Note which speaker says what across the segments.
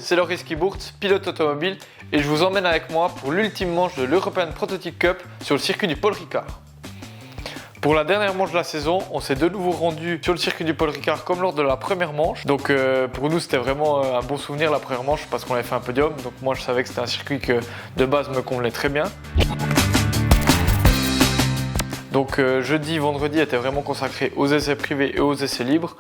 Speaker 1: c'est Loris Kibourtz, pilote automobile, et je vous emmène avec moi pour l'ultime manche de l'European Prototype Cup sur le circuit du Paul Ricard. Pour la dernière manche de la saison, on s'est de nouveau rendu sur le circuit du Paul Ricard comme lors de la première manche. Donc pour nous c'était vraiment un bon souvenir la première manche parce qu'on avait fait un podium. Donc moi je savais que c'était un circuit que de base me convenait très bien. Donc jeudi, vendredi était vraiment consacré aux essais privés et aux essais libres.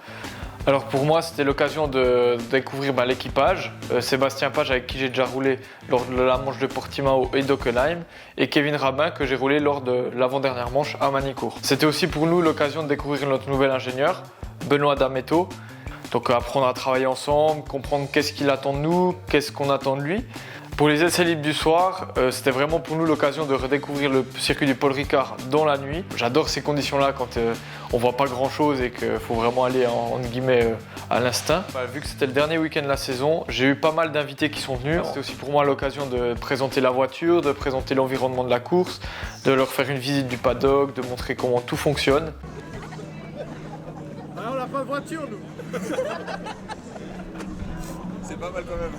Speaker 1: Alors pour moi c'était l'occasion de découvrir l'équipage, Sébastien Page avec qui j'ai déjà roulé lors de la manche de Portimao et d'Hockenheim et Kevin Rabin que j'ai roulé lors de l'avant-dernière manche à Manicourt. C'était aussi pour nous l'occasion de découvrir notre nouvel ingénieur, Benoît Dametto. Donc apprendre à travailler ensemble, comprendre qu'est-ce qu'il attend de nous, qu'est-ce qu'on attend de lui. Pour les essais libres du soir, c'était vraiment pour nous l'occasion de redécouvrir le circuit du Paul Ricard dans la nuit. J'adore ces conditions-là quand on voit pas grand-chose et qu'il faut vraiment aller entre guillemets à l'instinct. Vu que c'était le dernier week-end de la saison, j'ai eu pas mal d'invités qui sont venus. C'était aussi pour moi l'occasion de présenter la voiture, de présenter l'environnement de la course, de leur faire une visite du paddock, de montrer comment tout fonctionne.
Speaker 2: Ah, on n'a pas de voiture nous.
Speaker 3: C'est pas mal quand même.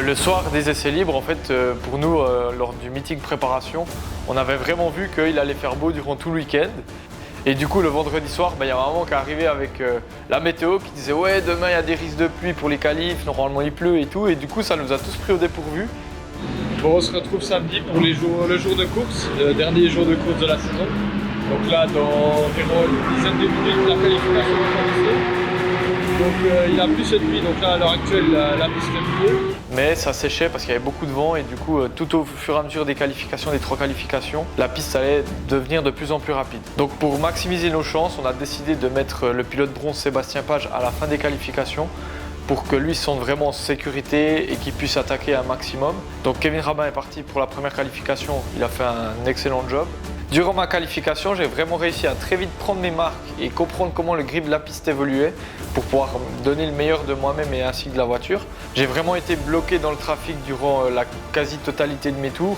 Speaker 1: Le soir des essais libres, en fait, pour nous, lors du meeting préparation, on avait vraiment vu qu'il allait faire beau durant tout le week-end. Et du coup, le vendredi soir, il y a un moment qui est arrivé avec la météo qui disait « Ouais, demain, il y a des risques de pluie pour les qualifs, normalement il pleut et tout ». Et du coup, ça nous a tous pris au dépourvu. Bon, on se retrouve samedi pour le jour de course, le dernier jour de course de la saison. Donc là, dans environ une dizaine de minutes, la qualification va commencer. Donc il a plu cette nuit, donc là à l'heure actuelle la piste est mouillée. Mais ça séchait parce qu'il y avait beaucoup de vent et du coup tout au fur et à mesure des qualifications, des 3 qualifications, la piste allait devenir de plus en plus rapide. Donc pour maximiser nos chances, on a décidé de mettre le pilote bronze Sébastien Page à la fin des qualifications pour que lui se sente vraiment en sécurité et qu'il puisse attaquer un maximum. Donc Kevin Rabin est parti pour la première qualification, il a fait un excellent job. Durant ma qualification, j'ai vraiment réussi à très vite prendre mes marques et comprendre comment le grip de la piste évoluait pour pouvoir donner le meilleur de moi-même et ainsi de la voiture. J'ai vraiment été bloqué dans le trafic durant la quasi-totalité de mes tours.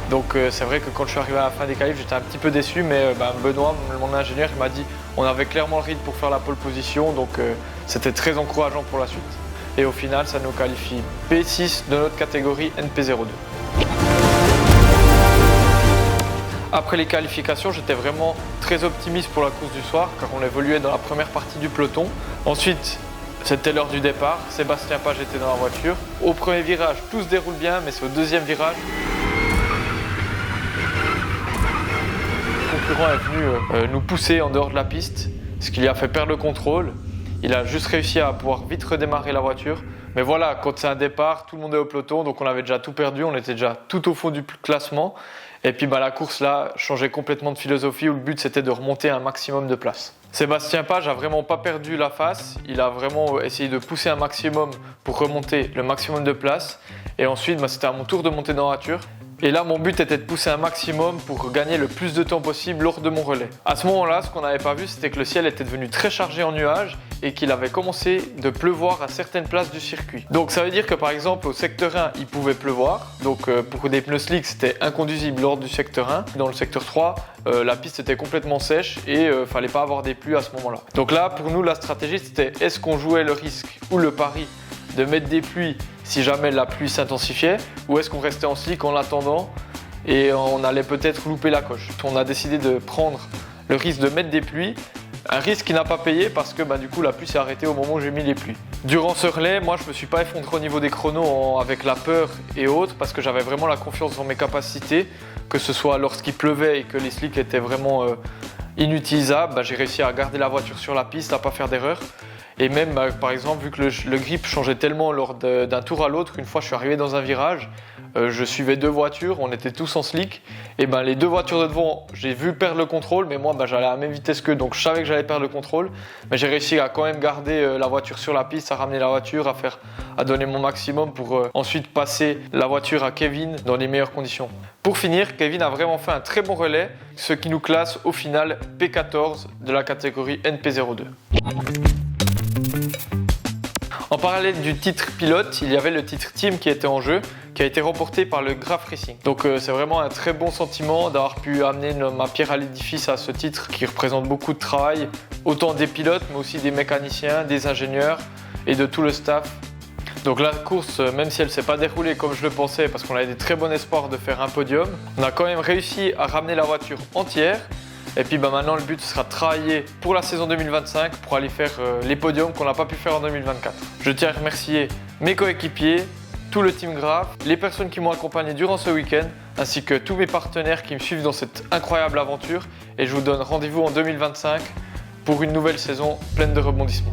Speaker 1: Donc c'est vrai que quand je suis arrivé à la fin des qualifs, j'étais un petit peu déçu, mais Benoît, mon ingénieur, il m'a dit on avait clairement le rythme pour faire la pole position, donc c'était très encourageant pour la suite. Et au final, ça nous qualifie P6 de notre catégorie NP02. Après les qualifications, j'étais vraiment très optimiste pour la course du soir car on évoluait dans la première partie du peloton. Ensuite, c'était l'heure du départ, Sébastien Page était dans la voiture. Au premier virage, tout se déroule bien, mais c'est au deuxième virage. Le concurrent est venu nous pousser en dehors de la piste, ce qui lui a fait perdre le contrôle. Il a juste réussi à pouvoir vite redémarrer la voiture. Mais voilà, quand c'est un départ, tout le monde est au peloton, donc on avait déjà tout perdu, on était déjà tout au fond du classement. Et puis la course là changeait complètement de philosophie où le but c'était de remonter un maximum de place. Sébastien Page a vraiment pas perdu la face, il a vraiment essayé de pousser un maximum pour remonter le maximum de place. Et ensuite c'était à mon tour de monter dans la voiture. Et là, mon but était de pousser un maximum pour gagner le plus de temps possible lors de mon relais. À ce moment-là, ce qu'on n'avait pas vu, c'était que le ciel était devenu très chargé en nuages et qu'il avait commencé de pleuvoir à certaines places du circuit. Donc ça veut dire que par exemple, au secteur 1, il pouvait pleuvoir. Donc pour des pneus slick, c'était inconduisible lors du secteur 1. Dans le secteur 3, la piste était complètement sèche et fallait pas avoir des pluies à ce moment-là. Donc là, pour nous, la stratégie, c'était est-ce qu'on jouait le risque ou le pari de mettre des pluies si jamais la pluie s'intensifiait, ou est-ce qu'on restait en slick en l'attendant et on allait peut-être louper la coche. On a décidé de prendre le risque de mettre des pluies, un risque qui n'a pas payé parce que du coup la pluie s'est arrêtée au moment où j'ai mis les pluies. Durant ce relais, moi je me suis pas effondré au niveau des chronos avec la peur et autres parce que j'avais vraiment la confiance dans mes capacités, que ce soit lorsqu'il pleuvait et que les slicks étaient vraiment inutilisables, j'ai réussi à garder la voiture sur la piste, à pas faire d'erreur. Et même par exemple, vu que le grip changeait tellement lors d'un tour à l'autre, une fois je suis arrivé dans un virage, je suivais 2 voitures, on était tous en slick, et les 2 voitures de devant, j'ai vu perdre le contrôle, mais moi j'allais à la même vitesse qu'eux, donc je savais que j'allais perdre le contrôle, mais j'ai réussi à quand même garder la voiture sur la piste, à ramener la voiture, à donner mon maximum pour ensuite passer la voiture à Kevin dans les meilleures conditions. Pour finir, Kevin a vraiment fait un très bon relais, ce qui nous classe au final P14 de la catégorie NP02. En parallèle du titre pilote, il y avait le titre team qui était en jeu, qui a été remporté par le Graf Racing. Donc c'est vraiment un très bon sentiment d'avoir pu amener ma pierre à l'édifice à ce titre qui représente beaucoup de travail, autant des pilotes mais aussi des mécaniciens, des ingénieurs et de tout le staff. Donc la course, même si elle ne s'est pas déroulée comme je le pensais parce qu'on avait des très bons espoirs de faire un podium, on a quand même réussi à ramener la voiture entière. Et puis maintenant le but sera de travailler pour la saison 2025 pour aller faire les podiums qu'on n'a pas pu faire en 2024. Je tiens à remercier mes coéquipiers, tout le team Graf, les personnes qui m'ont accompagné durant ce week-end, ainsi que tous mes partenaires qui me suivent dans cette incroyable aventure. Et je vous donne rendez-vous en 2025 pour une nouvelle saison pleine de rebondissements.